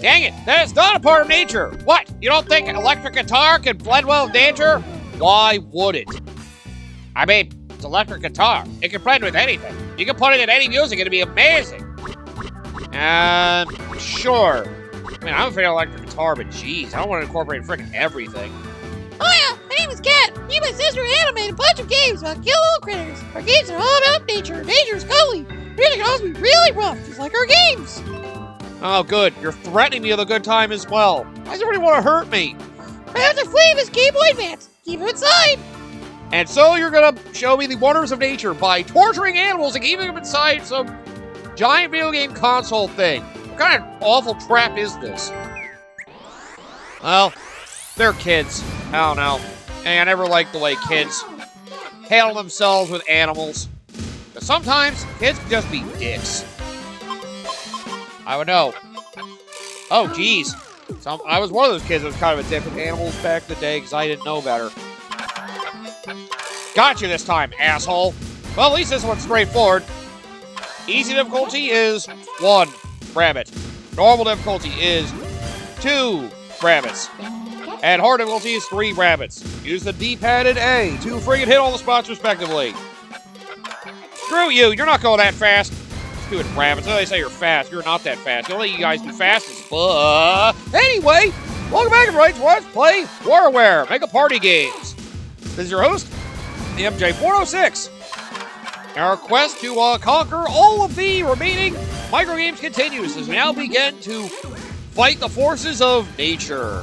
Dang it, that is not a part of nature. What, you don't think electric guitar can blend well with nature? Why would it? I mean, it's electric guitar. It can blend with anything. You can put it in any music, it'd be amazing. Sure. I mean, I'm a fan of electric guitar, but geez, I don't want to incorporate frickin' everything. Oh yeah, my name is Kat. Me and my sister animate a bunch of games about cute little critters. Our games are all about nature. Nature is cuddly. Music can also be really rough, just like our games. Oh, good. You're threatening me with a good time as well. Why does everybody want to hurt me? I have to flee this Game Boy Advance. Keep him inside. And so you're gonna show me the wonders of nature by torturing animals and keeping them inside some giant video game console thing. What kind of awful crap is this? Well, they're kids. I don't know. And I never liked the way kids handle themselves with animals. But sometimes kids can just be dicks. I would know. Oh, geez. I was one of those kids that was kind of a dick with animals back in the day because I didn't know better. Got you this time, asshole. Well, at least this one's straightforward. Easy difficulty is 1 rabbit. Normal difficulty is 2 rabbits. And hard difficulty is 3 rabbits. Use the D-pad and A to friggin' hit all the spots respectively. Screw you, you're not going that fast. Stupid rabbits, I know they say you're fast. You're not that fast. The only thing you guys do fast is anyway, welcome back everybody to Let's Play WarioWare Mega Party Games. This is your host, the MJ406. Our quest to conquer all of the remaining microgames continues as we now begin to fight the forces of nature.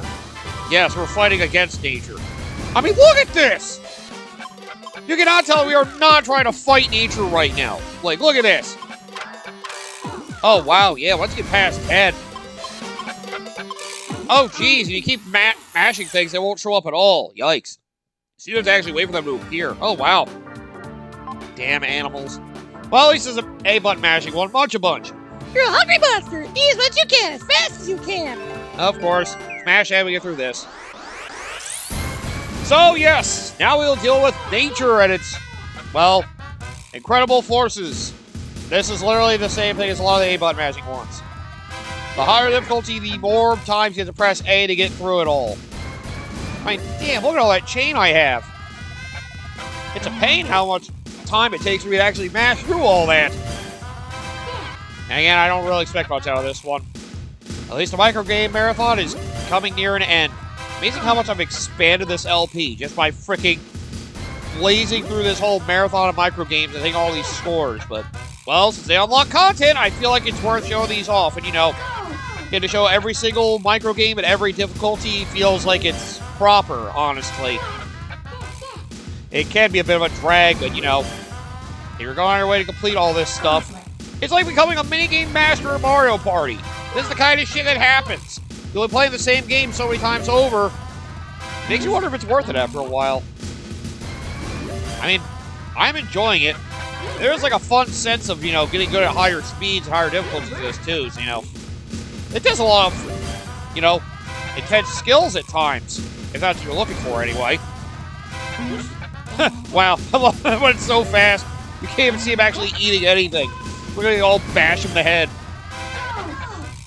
Yes, we're fighting against nature. I mean, look at this! You cannot tell we are not trying to fight nature right now. Like, look at this. Oh, wow, yeah, once you get past 10. Oh, geez, if you keep mashing things, they won't show up at all. Yikes. So you have to actually wait for them to appear. Oh, wow. Damn animals. Well, at least there's an A button mashing one. Bunch. You're a hungry monster. Eat as much as you can, as fast as you can. Of course. Smash and we get through this. So, yes, now we'll deal with nature and its, well, incredible forces. This is literally the same thing as a lot of the A button mashing ones. The higher difficulty, the more times you have to press A to get through it all. I mean, damn, look at all that chain I have. It's a pain how much time it takes for me to actually mash through all that. And again, I don't really expect much out of this one. At least the micro game marathon is coming near an end. Amazing how much I've expanded this LP just by freaking blazing through this whole marathon of micro games and hitting all these scores. But, well, since they unlock content, I feel like it's worth showing these off. And, you know, getting to show every single micro game at every difficulty feels like it's proper, honestly. It can be a bit of a drag, but, you know, if you're going on your way to complete all this stuff, it's like becoming a minigame master in Mario Party. This is the kind of shit that happens. You'll be playing the same game so many times over. Makes you wonder if it's worth it after a while. I mean, I'm enjoying it. There's like a fun sense of, you know, getting good at higher speeds and higher difficulties of this too, so, you know. It does a lot of, you know, intense skills at times, if that's what you're looking for anyway. Wow, I love it when it's so fast. You can't even see him actually eating anything. We're gonna all bash him in the head.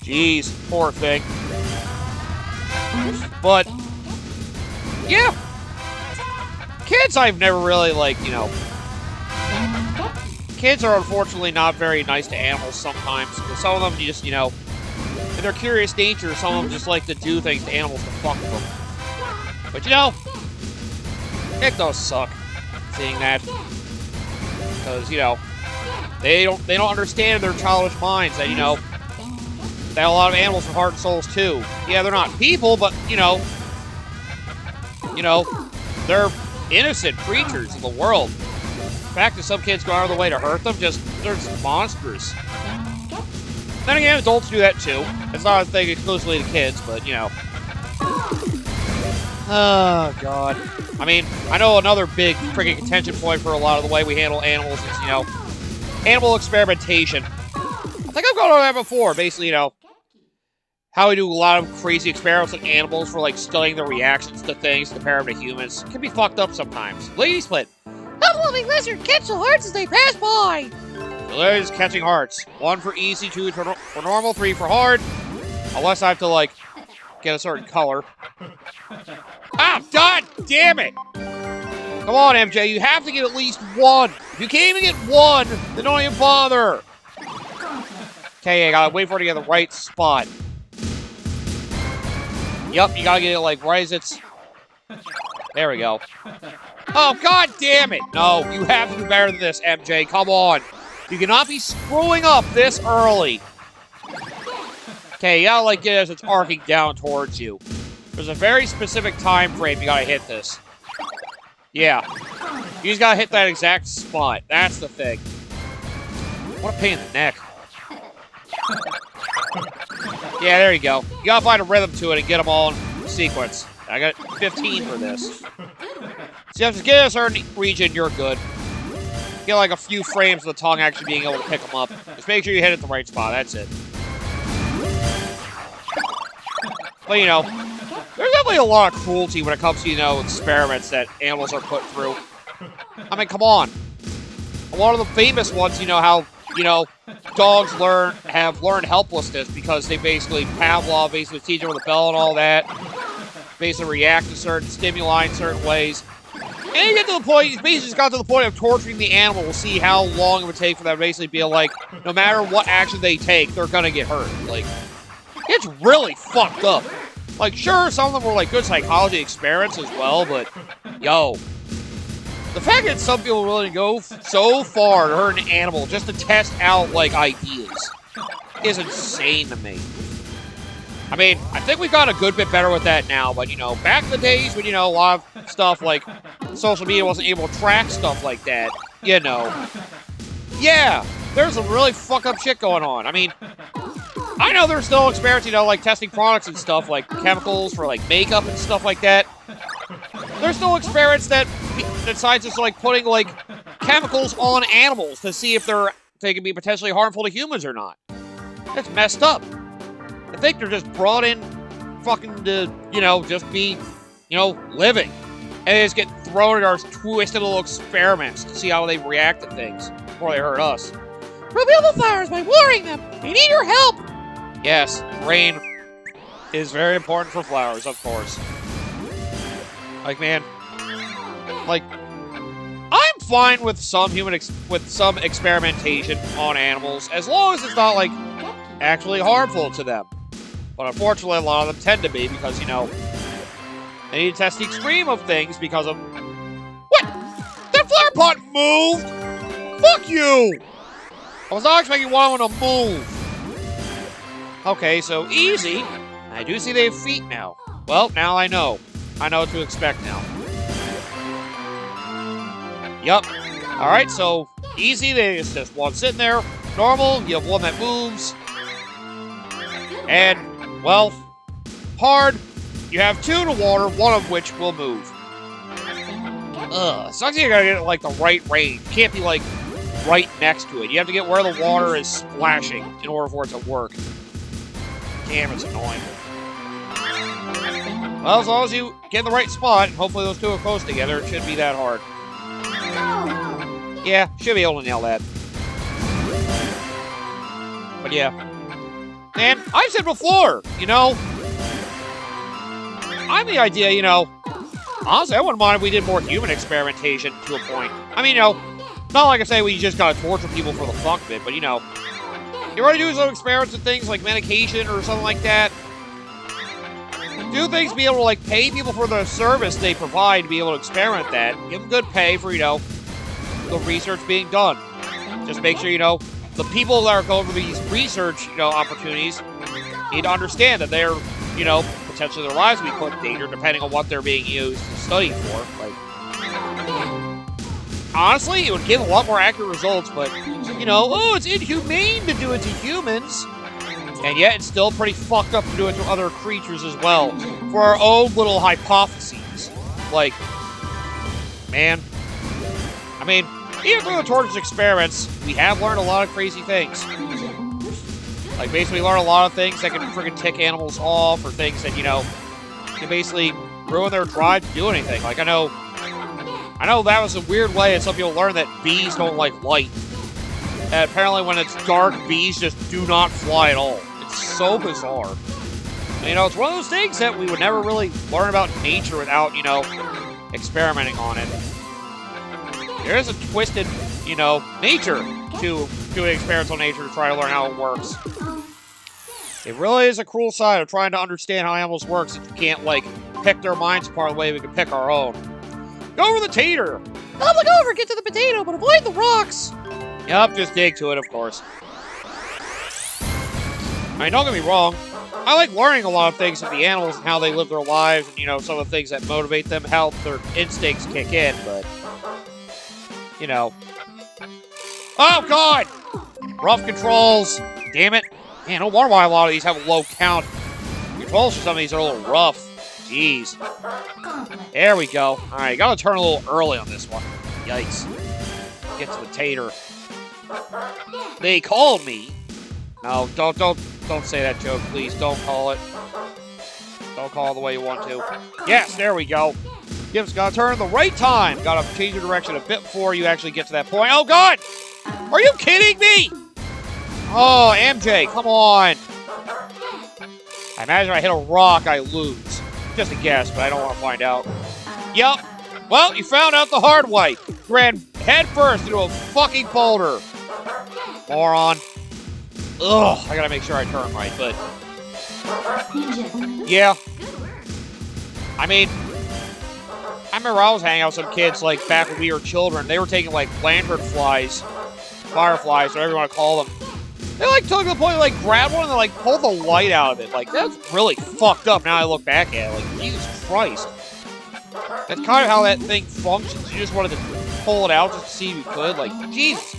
Jeez, poor thing. But, yeah. Kids I've never really, like, you know. Kids are unfortunately not very nice to animals sometimes. Some of them just, you know, in their curious nature, some of them just like to do things to animals to fuck with them. But, you know, it does suck seeing that. Because, you know, they don't understand in their childish minds that, you know, that a lot of animals have heart and souls too. Yeah, they're not people, but, you know, they're innocent creatures in the world. The fact that some kids go out of their way to hurt them, they're just monsters. Then again, adults do that too. It's not a thing exclusively to kids, but, you know. Oh, God. I mean, I know another big freaking contention point for a lot of the way we handle animals is, you know, animal experimentation. I think I've gone over that before. Basically, you know, how we do a lot of crazy experiments with animals for, like, studying their reactions to things, compare them to humans. It can be fucked up sometimes. Lady Split. Help a living lizard catch the hearts as they pass by. So there's catching hearts. 1 for easy, 2 for normal, 3 for hard. Unless I have to, like, get a certain color. Ah, god damn it! Come on, MJ, you have to get at least one. If you can't even get one, then don't even bother. Okay, I gotta wait for it to get the right spot. Yep, you gotta get it, like, right as it's... There we go. Oh, god damn it! No, you have to do better than this, MJ. Come on. You cannot be screwing up this early. Okay, you gotta, like, get it as it's arcing down towards you. There's a very specific time frame you gotta hit this. Yeah. You just gotta hit that exact spot. That's the thing. What a pain in the neck. Yeah, there you go. You gotta find a rhythm to it and get them all in sequence. I got 15 for this. So you have to get a certain region, you're good. Get like a few frames of the tongue actually being able to pick them up. Just make sure you hit it at the right spot, that's it. But, you know, there's definitely a lot of cruelty when it comes to, you know, experiments that animals are put through. I mean, come on. A lot of the famous ones, you know, how, you know, dogs have learned helplessness because they basically, Pavlov basically teach them with a bell and all that. Basically react to certain stimuli in certain ways. And you get to the point, he's basically just got to the point of torturing the animal to see how long it would take for them to basically be like, no matter what action they take, they're gonna get hurt. Like, it's really fucked up. Like, sure, some of them were like good psychology experiments as well, but, yo. The fact that some people are willing to go so far to hurt an animal just to test out, like, ideas is insane to me. I mean, I think we've got a good bit better with that now, but, you know, back in the days when, you know, a lot of stuff like social media wasn't able to track stuff like that, you know. Yeah, there's some really fuck up shit going on. I mean, I know there's still experiments, you know, like testing products and stuff, like chemicals for, like, makeup and stuff like that. There's still experiments that scientists are, like, putting, like, chemicals on animals to see if they can be potentially harmful to humans or not. That's messed up. I think they're just brought in fucking to, you know, just be, you know, living. And they just get thrown at our twisted little experiments to see how they react to things before they hurt us. Reveal the flowers by watering them. They need your help. Yes, rain is very important for flowers, of course. Like, man, like, I'm fine with some some experimentation on animals as long as it's not, like, actually harmful to them. But unfortunately, a lot of them tend to be because, you know, they need to test the extreme of things because of... What? That flower pot moved? Fuck you! I was not expecting one of them to move. Okay, so easy. I do see they have feet now. Well, now I know. I know what to expect now. Yup. Alright, so easy. There's just one sitting there. Normal, you have one that moves. And, well, hard, you have two to water, one of which will move. Sucks you gotta get, like, the right range. You can't be, like, right next to it. You have to get where the water is splashing in order for it to work. Damn, it's annoying. Well, as long as you get in the right spot, and hopefully those two are close together, it shouldn't be that hard. Yeah, should be able to nail that. But yeah. And I've said before, you know, I'm the idea, you know, honestly, I wouldn't mind if we did more human experimentation to a point. I mean, you know, not like I say we just gotta torture people for the fuck of it, but, you know, you want to do some experiments with things like medication or something like that. Do things to be able to, like, pay people for the service they provide to be able to experiment that. Give them good pay for, you know, the research being done. Just make sure, you know, the people that are going for these research, you know, opportunities need to understand that they're, you know, potentially their lives will be put in danger depending on what they're being used to study for. Like, honestly, it would give a lot more accurate results, but, you know, oh, it's inhumane to do it to humans. And yet it's still pretty fucked up to do it to other creatures as well. For our own little hypotheses. Like, man, I mean, even through the torture experiments, we have learned a lot of crazy things. Like, basically learn a lot of things that can freaking tick animals off, or things that, you know, can basically ruin their drive to do anything. Like, I know that was a weird way that some people learn that bees don't like light. And apparently when it's dark, bees just do not fly at all. It's so bizarre. You know, it's one of those things that we would never really learn about nature without, you know, experimenting on it. There is a twisted, you know, nature to doing experimental nature to try to learn how it works. It really is a cruel side of trying to understand how animals work since we can't, like, pick their minds apart the way we can pick our own. Go for the tater! Look over, get to the potato, but avoid the rocks! Yup, just dig to it, of course. I mean, don't get me wrong. I like learning a lot of things of the animals and how they live their lives and, you know, some of the things that motivate them, how their instincts kick in, but, you know. Oh, God! Rough controls. Damn it. Man, no wonder why a lot of these have a low count. Controls for some of these are a little rough. Jeez. There we go. Alright, gotta turn a little early on this one. Yikes. Get to the tater. They called me. No, don't say that joke, please. Don't call it. Don't call it the way you want to. Yes, there we go. Gibbs gotta turn the right time. Gotta change your direction a bit before you actually get to that point. Oh, God! Are you kidding me? Oh, MJ, come on. I imagine if I hit a rock, I lose. Just a guess, but I don't want to find out. Yup. Well, you found out the hard way. You ran head first into a fucking boulder. Moron. Ugh, I gotta make sure I turn right, but... Yeah. I mean... I remember I was hanging out with some kids, like, back when we were children. They were taking, like, lantern flies, fireflies, whatever you want to call them. They, like, took to the point to, like, grab one and, they, like, pulled the light out of it. Like, that's really fucked up now I look back at it. Like, Jesus Christ. That's kind of how that thing functions. You just wanted to pull it out just to see if you could. Like, Jesus.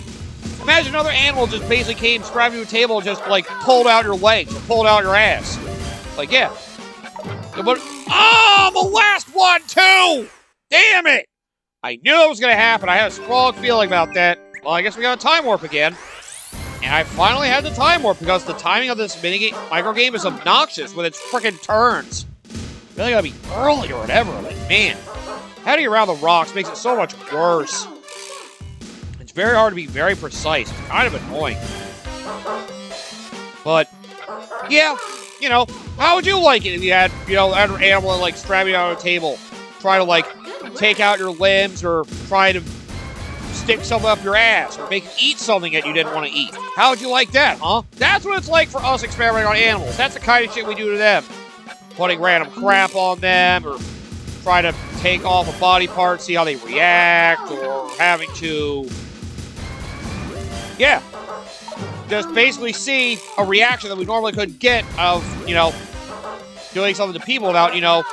Imagine another animal just basically came, strapped you to a table, and just, like, pulled out your legs or pulled out your ass. Like, yeah. But, oh, the last one, too! Damn it! I knew it was going to happen. I had a strong feeling about that. Well, I guess we got a time warp again. And I finally had the time warp because the timing of this microgame is obnoxious with its frickin' turns. Really gotta be early or whatever. Like, man, heading around the rocks makes it so much worse. It's very hard to be very precise. It's kind of annoying. But, yeah, you know, how would you like it if you had, you know, an animal that, like, strap you out on a table, try to, like, take out your limbs or try to stick something up your ass or make you eat something that you didn't want to eat? How would you like that, huh? That's what it's like for us experimenting on animals. That's the kind of shit we do to them. Putting random crap on them or try to take off a body part, see how they react, or having to, yeah, just basically see a reaction that we normally couldn't get of, you know, doing something to people without, you know,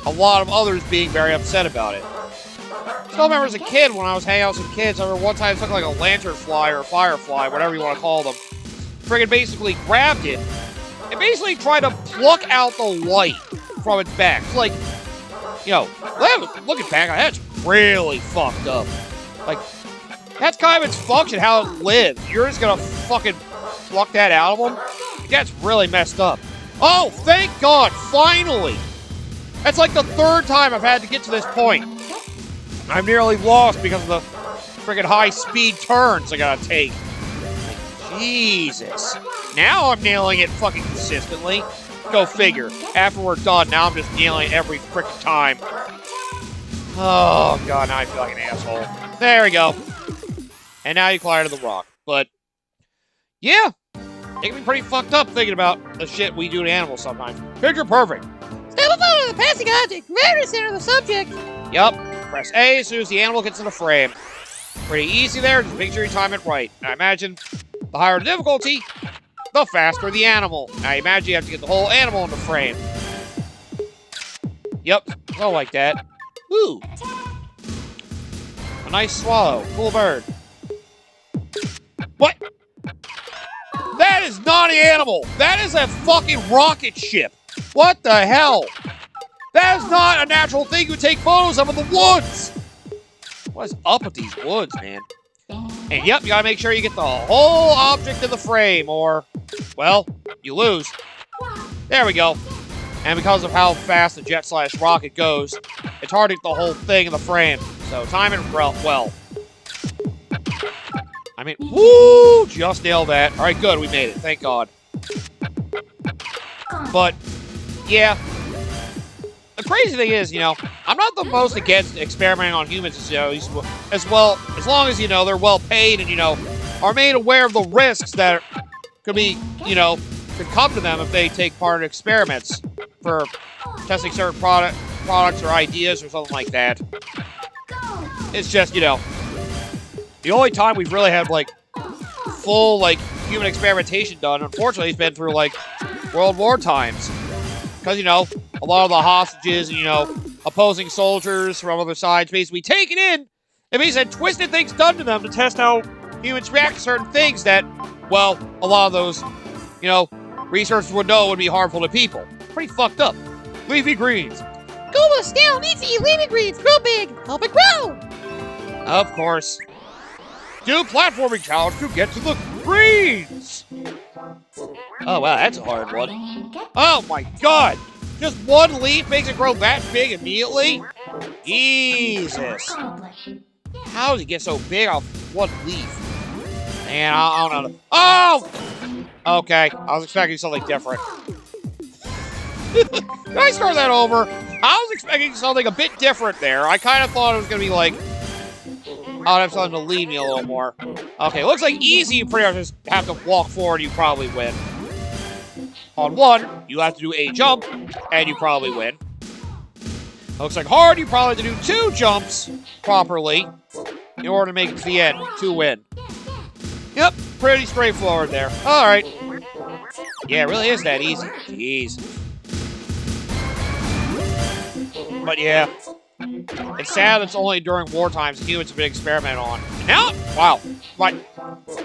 a lot of others being very upset about it. I still remember as a kid when I was hanging out with some kids, I remember one time I took like a lantern fly or a firefly, whatever you want to call them, friggin' basically grabbed it and basically tried to pluck out the light from its back. It's like, you know, looking back, that's really fucked up. Like, that's kind of its function, how it lives. You're just gonna fucking pluck that out of them? That's really messed up. Oh, thank God, finally! That's like the third time I've had to get to this point. I'm nearly lost because of the friggin' high-speed turns I gotta take. Like, Jesus. Now I'm nailing it fucking consistently. Go figure. After we're done, now I'm just nailing it every frickin' time. Oh, God, now I feel like an asshole. There we go. And now you climb to the rock. But, yeah. It can be pretty fucked up thinking about the shit we do to animals sometimes. Picture perfect. Step up on the passing object. Very center of the subject. Yup. Press A as soon as the animal gets in the frame. Pretty easy there. Just make sure you time it right. I imagine the higher the difficulty, the faster the animal. I imagine you have to get the whole animal in the frame. Yep. So like that. Ooh. A nice swallow. Cool bird. What? That is not an animal. That is a fucking rocket ship. What the hell? That is not a natural thing you would take photos of in the woods. What is up with these woods, man? And yep, you gotta make sure you get the whole object in the frame or, well, you lose. There we go. And because of how fast the jet/rocket goes, it's hard to get the whole thing in the frame. So time it well. I mean, woo! Just nailed that. All right, good. We made it. Thank God. But, yeah. The crazy thing is, I'm not the most against experimenting on humans, as long as, they're well paid and, are made aware of the risks that could be, could come to them if they take part in experiments for testing certain products or ideas or something like that. It's just, the only time we've really had, full, human experimentation done, unfortunately, has been through, World War times. Because, a lot of the hostages and, opposing soldiers from other sides basically taken in and basically had twisted things done to them to test how humans react to certain things that, well, a lot of those, researchers would know would be harmful to people. Pretty fucked up. Leafy greens. Goma snail needs to eat leafy greens. Grow big. Help it grow. Of course. Do platforming challenge to get to the greens. Oh, wow, that's a hard one. Oh, my God. Just one leaf makes it grow that big immediately? Jesus. How does it get so big off one leaf? Man, I don't know. Oh! Okay, I was expecting something different. Can I start that over? I was expecting something a bit different there. I kind of thought it was going to be I'd have something to lead me a little more. Okay, looks like easy, you pretty much just have to walk forward, you probably win. On one, you have to do a jump, and you probably win. Looks like hard, you probably have to do 2 jumps properly in order to make it to the end to win. Yep, pretty straightforward there. Alright. Yeah, it really is that easy. Jeez. But yeah. It's sad it's only during war times humans have been experimented on. And now, wow.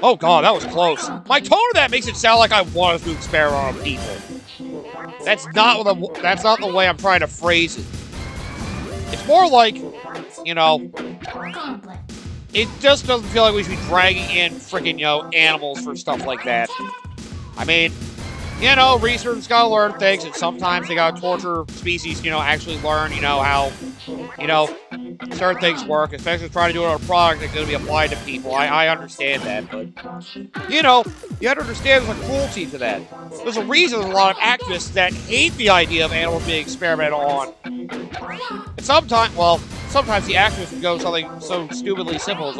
Oh god, that was close. My tone of that makes it sound like I want us to experiment on people. That's not the way I'm trying to phrase it. It's more like, it just doesn't feel like we should be dragging in freaking, animals for stuff like that. I mean, researchers gotta learn things, and sometimes they gotta torture species, actually learn, how, certain things work, especially trying to do it on a product that's gonna be applied to people. I understand that, but, you have to understand there's a cruelty to that. There's a reason there's a lot of activists that hate the idea of animals being experimented on. And sometimes the activists would go something so stupidly simple as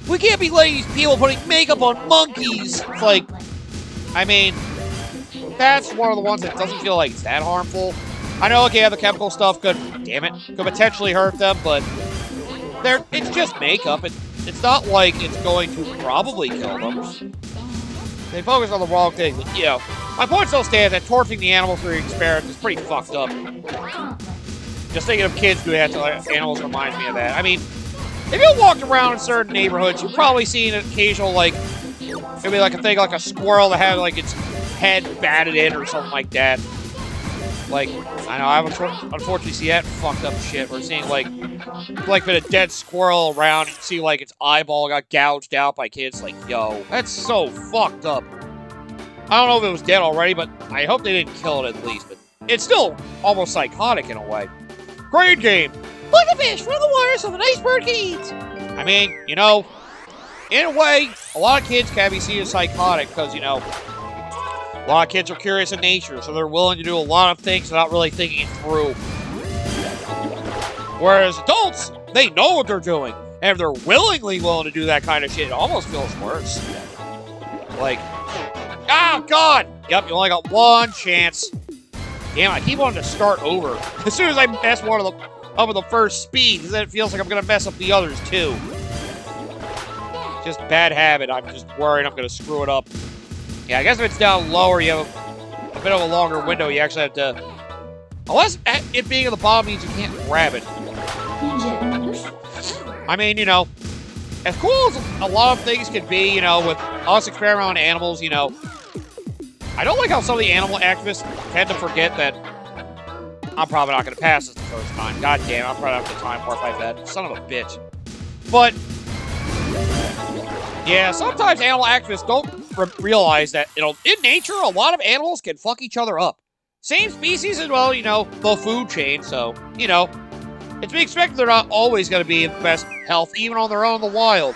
we can't be letting these people putting makeup on monkeys. It's I mean, that's one of the ones that doesn't feel like it's that harmful. I know, okay, the chemical stuff could potentially hurt them, but it's just makeup. It's not like it's going to probably kill them. They focus on the wrong thing. My point still stands that torturing the animals for experiments is pretty fucked up. Just thinking of kids doing that to animals reminds me of that. I mean, if you walked around in certain neighborhoods, you've probably seen an occasional, maybe a squirrel that had, its head batted in or something like that. I know, I've unfortunately seen that fucked up shit. We're seeing, been a dead squirrel around, and you see, its eyeball got gouged out by kids. Yo, that's so fucked up. I don't know if it was dead already, but I hope they didn't kill it at least. But it's still almost psychotic in a way. Great game! Like a fish from the water so the nice bird can eat. I mean, in a way, a lot of kids can be seen as psychotic because, a lot of kids are curious in nature, so they're willing to do a lot of things without really thinking it through. Whereas adults, they know what they're doing. And if they're willingly willing to do that kind of shit, it almost feels worse. Oh, God! Yep, you only got one chance. Damn, I keep wanting to start over. As soon as I mess one of them up with the first speed, because then it feels like I'm going to mess up the others, too. Just bad habit. I'm just worried I'm going to screw it up. Yeah, I guess if it's down lower, you have a bit of a longer window. You actually have to... Unless it being at the bottom means you can't grab it. I mean, as cool as a lot of things can be, with us experimenting on animals, I don't like how some of the animal activists tend to forget that I'm probably not going to pass this the first time. God damn, I'm probably not going to time warp like that. Son of a bitch. But, yeah, sometimes animal activists don't realize that, in nature, a lot of animals can fuck each other up. Same species as well, the food chain, so, it's to be expected they're not always going to be in the best health, even on their own in the wild.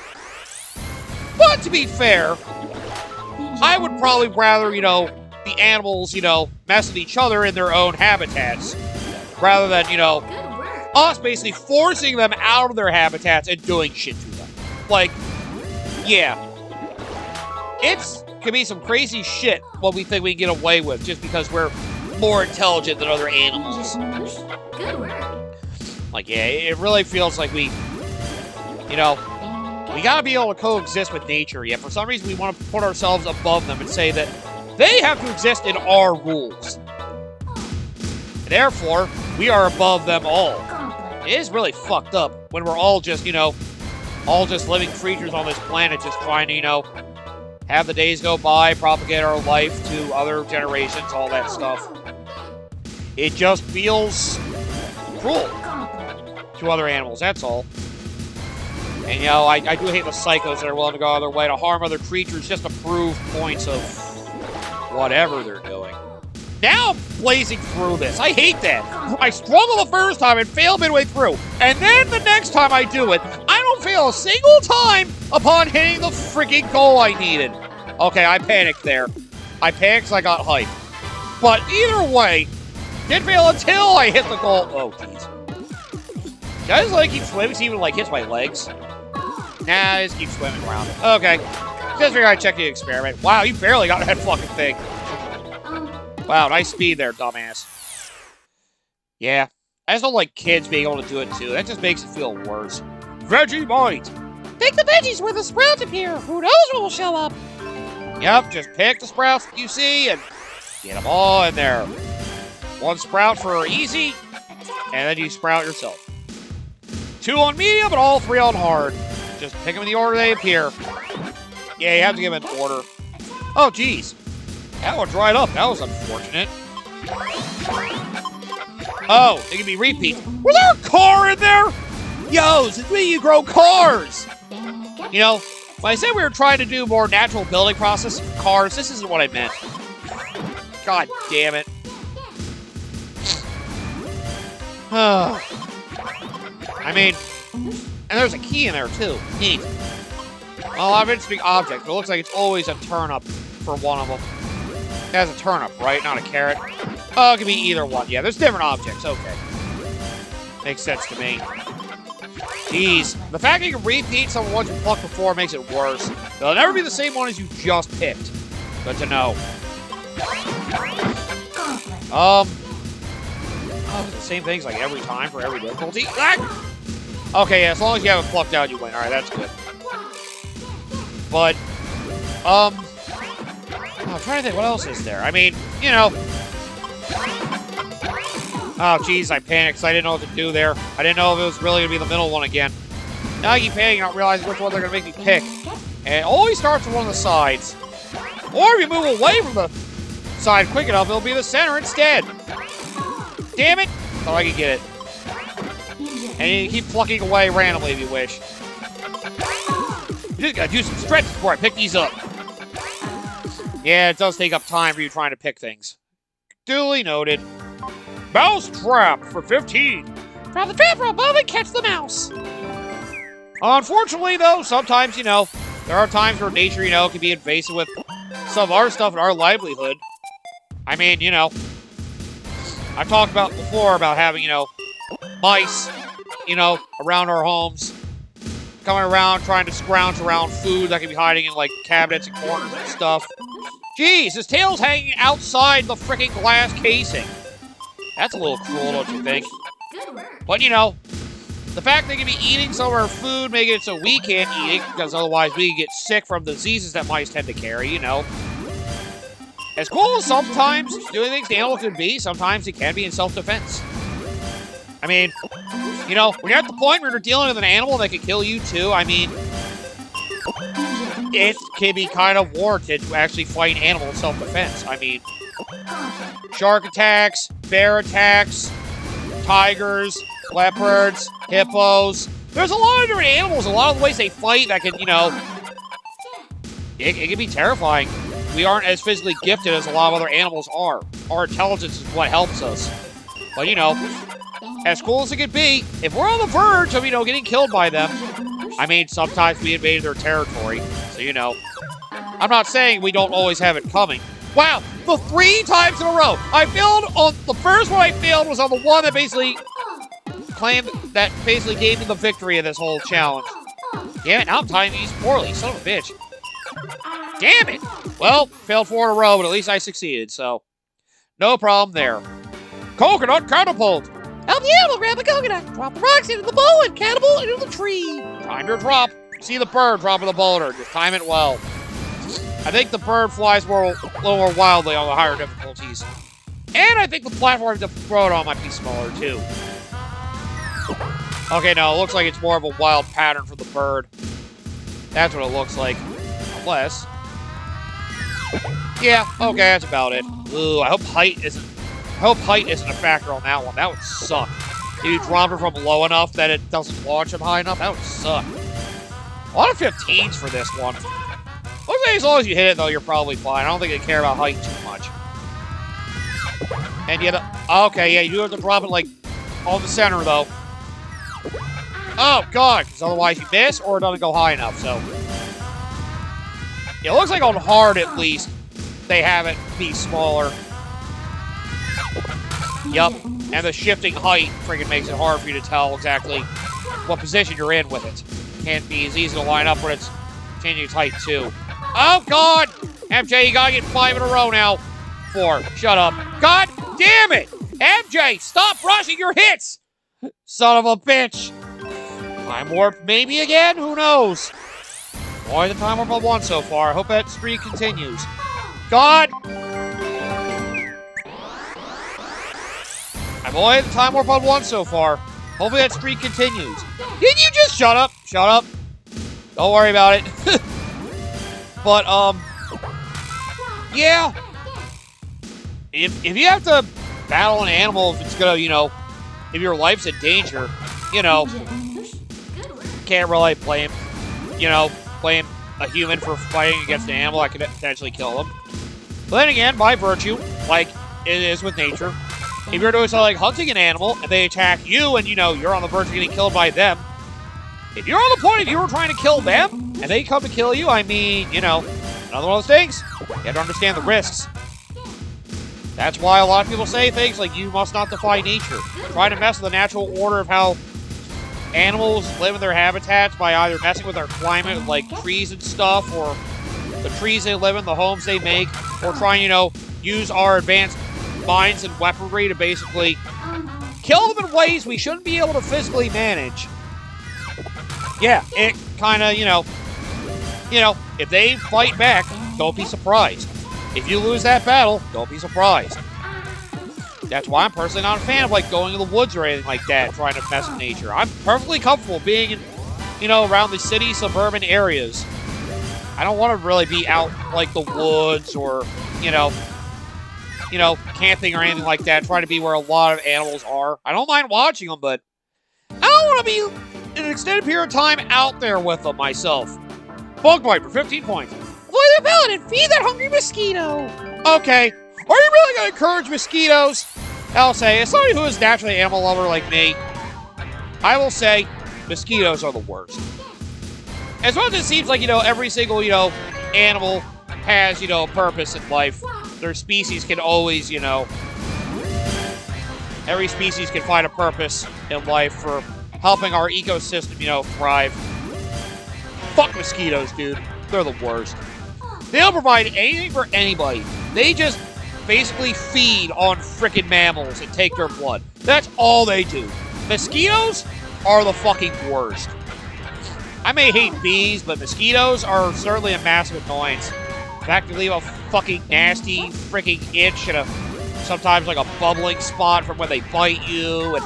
But to be fair, I would probably rather, the animals, you know, mess with each other in their own habitats. Rather than, you know, us basically forcing them out of their habitats and doing shit to them. Like, yeah. It's can be some crazy shit what we think we can get away with just because we're more intelligent than other animals. Good work. Like, yeah, it really feels like we, you know, we gotta be able to coexist with nature, yet for some reason we want to put ourselves above them and say that they have to exist in our rules. And therefore, we are above them all. It is really fucked up when we're all just, you know, all just living creatures on this planet just trying to, you know, have the days go by, propagate our life to other generations, all that stuff. It just feels cruel to other animals, that's all. And, you know, I do hate the psychos that are willing to go out of their way to harm other creatures just to prove points of whatever they're doing. Now I'm blazing through this. I hate that. I struggle the first time and fail midway through. And then the next time I do it, I don't fail a single time upon hitting the freaking goal I needed. Okay, I panicked there. I panicked because I got hyped. But either way, didn't fail until I hit the goal. Oh, jeez. Did I just like keep swimming so even like hits my legs? Nah, I just keep swimming around it. Okay. Just figured I'd check the experiment. Wow, you barely got that fucking thing. Wow, nice speed there, dumbass. Yeah. I just don't like kids being able to do it too. That just makes it feel worse. Vegemite! Pick the veggies where the sprouts appear. Who knows what will show up? Yep, just pick the sprouts that you see and get them all in there. One sprout for easy, and then you sprout yourself. 2 on medium and all 3 on hard. Just pick them in the order they appear. Yeah, you have to give them an order. Oh, geez. That one dried up. That was unfortunate. Oh, they can be repeats. Was there a car in there? Yo, since when you grow cars? You know, when I said we were trying to do more natural building process for cars, this isn't what I meant. God damn it. I mean, and there's a key in there too. Neat. Well, I've been speaking object, but it looks like it's always a turnip for one of them. It has a turnip, right? Not a carrot. Oh, it could be either one. Yeah, there's different objects. Okay. Makes sense to me. Jeez. The fact that you can repeat some of the ones you plucked before makes it worse. They'll never be the same one as you just picked. Good to know. Oh, the same things like every time for every difficulty. Ah! Okay, yeah, as long as you haven't plucked out, you win. Alright, that's good. But, I'm trying to think, what else is there? I mean, you know. Oh, jeez, I panicked because I didn't know what to do there. I didn't know if it was really going to be the middle one again. Now I keep panicking, not realizing which one they're going to make me pick. And it always starts with one of the sides. Or if you move away from the side quick enough, it'll be the center instead. Damn it! Thought I could get it. And you keep plucking away randomly if you wish. You just gotta do some stretches before I pick these up. Yeah, it does take up time for you trying to pick things. Duly noted. Mouse trap for 15. Drop the trap for a moment, catch the mouse. Unfortunately, though, sometimes, you know, there are times where nature, you know, can be invasive with some of our stuff and our livelihood. I mean, you know, I've talked about before about having, you know, mice, you know, around our homes, coming around trying to scrounge around food that can be hiding in, like, cabinets and corners and stuff. Jeez, his tail's hanging outside the freaking glass casing. That's a little cruel, don't you think? But, you know, the fact they can be eating some of our food, making it so we can't eat it, because otherwise we get sick from diseases that mice tend to carry, you know. As cool as sometimes doing things to animals can be, sometimes it can be in self-defense. I mean, you know, when you're at the point where you're dealing with an animal that can kill you too, I mean, it can be kind of warranted to actually fight an animal in self-defense. I mean, shark attacks, bear attacks, tigers, leopards, hippos. There's a lot of different animals, a lot of the ways they fight that can, you know, it can be terrifying. We aren't as physically gifted as a lot of other animals are. Our intelligence is what helps us. But, you know, as cool as it could be, if we're on the verge of, you know, getting killed by them, I mean, sometimes we invaded their territory. So, you know, I'm not saying we don't always have it coming. Wow, the 3 times in a row. I failed on the first one I failed was on the one that basically gave me the victory of this whole challenge. Damn it, now I'm timing these poorly, son of a bitch. Damn it! Well, failed 4 in a row, but at least I succeeded, so no problem there. Coconut catapult! Help the animal grab a coconut. Drop the rocks into the bowl and catapult into the tree. Time your drop. See the bird dropping the boulder. Just time it well. I think the bird flies a little more wildly on the higher difficulties. And I think the platform to throw it on might be smaller, too. Okay, no, it looks like it's more of a wild pattern for the bird. That's what it looks like. Unless... yeah, okay, that's about it. Ooh, I hope height isn't a factor on that one. That would suck. If you drop it from low enough that it doesn't launch him high enough, that would suck. A lot of 15s for this one. Looks like as long as you hit it, though, you're probably fine. I don't think they care about height too much. And yet, okay, yeah, you do have to drop it, like, on the center, though. Oh, God, because otherwise you miss or it doesn't go high enough, so. Yeah, it looks like on hard, at least, they have it be smaller. Yup, and the shifting height freaking makes it hard for you to tell exactly what position you're in with it. Can't be as easy to line up when it's changing its height, too. Oh, God! MJ, you gotta get 5 in a row now. 4. Shut up. God damn it! MJ, stop rushing your hits! Son of a bitch! Time warp maybe again? Who knows? Only the time warp on 1 so far. I hope that streak continues. God! I'm only at the time warp on 1 so far. Hopefully that streak continues. Didn't you just shut up? Shut up. Don't worry about it. But, yeah. If you have to battle an animal, if it's gonna, you know, if your life's in danger, you know, can't really blame a human for fighting against an animal that could potentially kill them. But then again, by virtue, like it is with nature, if you're doing something like hunting an animal and they attack you and, you know, you're on the verge of getting killed by them, if you're on the point of you were trying to kill them and they come to kill you, I mean, you know, another one of those things, you have to understand the risks. That's why a lot of people say things like you must not defy nature. Try to mess with the natural order of how animals live in their habitats by either messing with their climate, like trees and stuff, or the trees they live in, the homes they make, or trying, you know, use our advanced mines and weaponry to basically kill them in ways we shouldn't be able to physically manage. Yeah, it kind of, you know, if they fight back, don't be surprised. If you lose that battle, don't be surprised. That's why I'm personally not a fan of, like, going to the woods or anything like that, trying to mess with nature. I'm perfectly comfortable being in, you know, around the city, suburban areas. I don't want to really be out, like, the woods or, you know, camping or anything like that, trying to be where a lot of animals are. I don't mind watching them, but I don't want to be an extended period of time out there with them myself. Bug bite for 15 points. Avoid the pellet and feed that hungry mosquito. Okay. Are you really going to encourage mosquitoes? I'll say, as somebody who is naturally an animal lover like me, I will say mosquitoes are the worst. As much as it seems like, you know, every single, you know, animal has, you know, a purpose in life, their species can always, you know, every species can find a purpose in life for helping our ecosystem, you know, thrive. Fuck mosquitoes, dude. They're the worst. They don't provide anything for anybody. They just basically feed on frickin' mammals and take their blood. That's all they do. Mosquitoes are the fucking worst. I may hate bees, but mosquitoes are certainly a massive annoyance. In fact, they leave a fucking nasty freaking itch and sometimes like a bubbling spot from when they bite you. And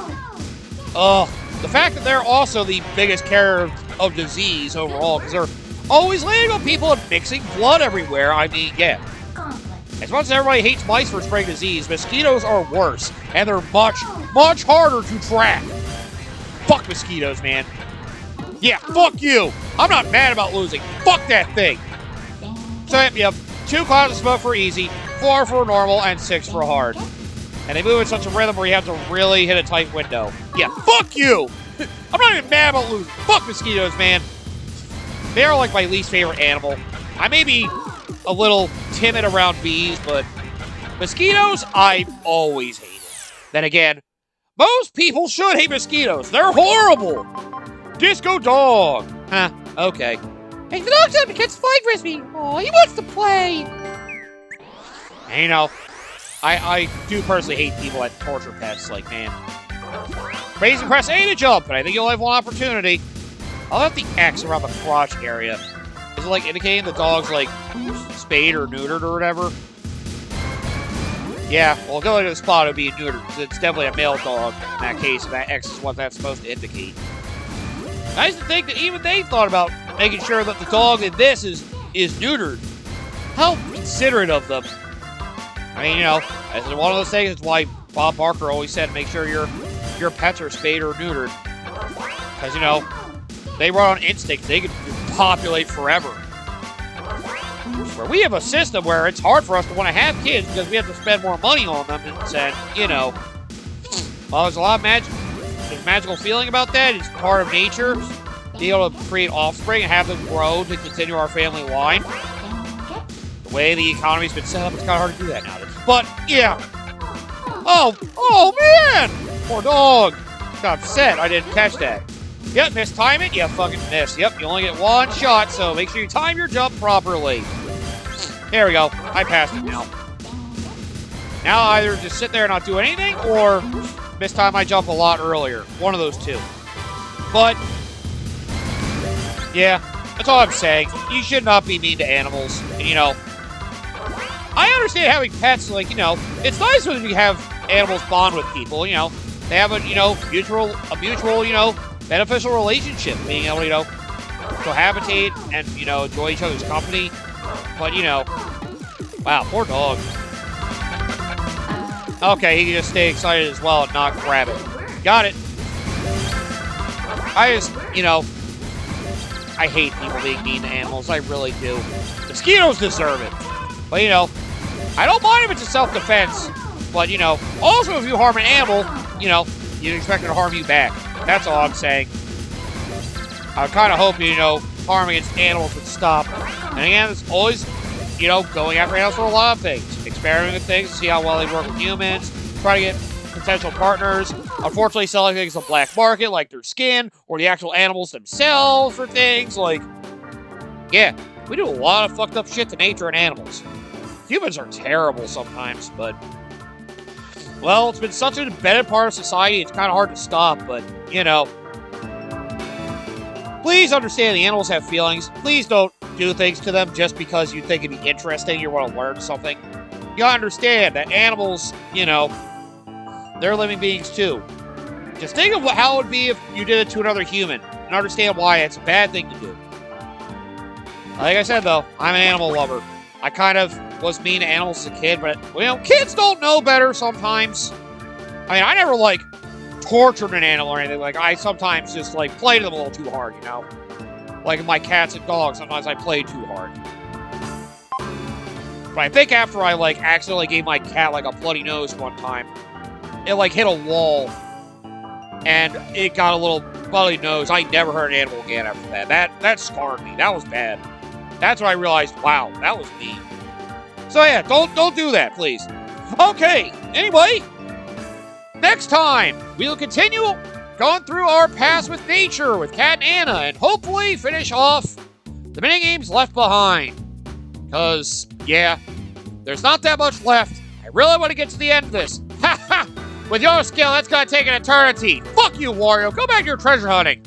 the fact that they're also the biggest carrier of disease overall, because they're always landing on people and mixing blood everywhere. I mean, yeah. As much as everybody hates mice for spreading disease, mosquitoes are worse, and they're much, much harder to track. Fuck mosquitoes, man. Yeah, fuck you. I'm not mad about losing. Fuck that thing. So, you have 2 clouds of smoke for easy, 4 for normal, and 6 for hard. And they move in such a rhythm where you have to really hit a tight window. Yeah, fuck you. I'm not even mad about losing. Fuck mosquitoes, man. They are like my least favorite animal. I may be a little timid around bees, but Mosquitoes, I've always hated. Then again, most people should hate mosquitoes. They're horrible. Disco dog. Huh, okay. Hey, the dog's up to catch fly frisbee. Oh, he wants to play. And, you know, I do personally hate people that torture pets. Like, man. Crazy press A to jump, and I think you'll have one opportunity. I'll have the X around the crotch area. Is it like indicating the dog's like spayed or neutered or whatever? Yeah, well, going to the spot would be neutered, because it's definitely a male dog in that case, and that X is what that's supposed to indicate. Nice to think that even they thought about making sure that the dog in this is neutered. How considerate of them. I mean, you know, as one of those things, it's why Bob Barker always said make sure your pets are spayed or neutered. Because, you know, they run on instinct. They can populate forever. Where we have a system where it's hard for us to want to have kids because we have to spend more money on them. And you know, well, there's a lot of magical feeling about that. It's part of nature. Be able to create offspring and have them grow to continue our family line. The way the economy's been set up, it's kind of hard to do that nowadays. But, yeah. Oh, man! Poor dog. Got upset. I didn't catch that. Yep, mistime it. You fucking missed. Yep, you only get one shot, so make sure you time your jump properly. There we go. I passed it now. Now I either just sit there and not do anything, or mistime my jump a lot earlier. One of those two. But, yeah, that's all I'm saying. You should not be mean to animals. And, you know, I understand having pets, like, you know, it's nice when you have animals bond with people, you know. They have a, you know, mutual, you know, beneficial relationship, being able to, you know, cohabitate and, you know, enjoy each other's company. But, you know, wow, poor dog. Okay, he can just stay excited as well and not grab it. Got it. I just, you know, I hate people being mean to animals. I really do. Mosquitoes deserve it. But, you know, I don't mind if it's a self-defense. But, you know, also if you harm an animal, you know, you expect it to harm you back. That's all I'm saying. I kind of hope, you know, harm against animals would stop. And again, it's always, you know, going after animals for a lot of things. Experimenting with things to see how well they work with humans. Try to get potential partners. Unfortunately, selling things on the black market, like their skin, or the actual animals themselves for things. Like, yeah, we do a lot of fucked up shit to nature and animals. Humans are terrible sometimes, but, well, it's been such an embedded part of society, it's kind of hard to stop, but, you know. Please understand the animals have feelings. Please don't do things to them just because you think it'd be interesting, you want to learn something. You gotta understand that animals, you know, they're living beings too. Just think of how it would be if you did it to another human, and understand why it's a bad thing to do. Like I said, though, I'm an animal lover. I kind of was mean to animals as a kid, but, you know, kids don't know better sometimes. I mean, I never, like, tortured an animal or anything. Like, I sometimes just, like, played them a little too hard, you know? Like my cats and dogs, sometimes I play too hard. But I think after I, like, accidentally gave my cat, like, a bloody nose one time, it, like, hit a wall, and it got a little bloody nose. I never hurt an animal again after that. That scarred me. That was bad. That's when I realized, wow, that was mean. So yeah, don't do that, please. Okay, anyway, next time we will continue going through our past with nature with Cat and Anna, and hopefully finish off the minigames left behind. Because, yeah, there's not that much left. I really want to get to the end of this. Ha ha! With your skill, that's gonna take an eternity. Fuck you, Wario. Go back to your treasure hunting.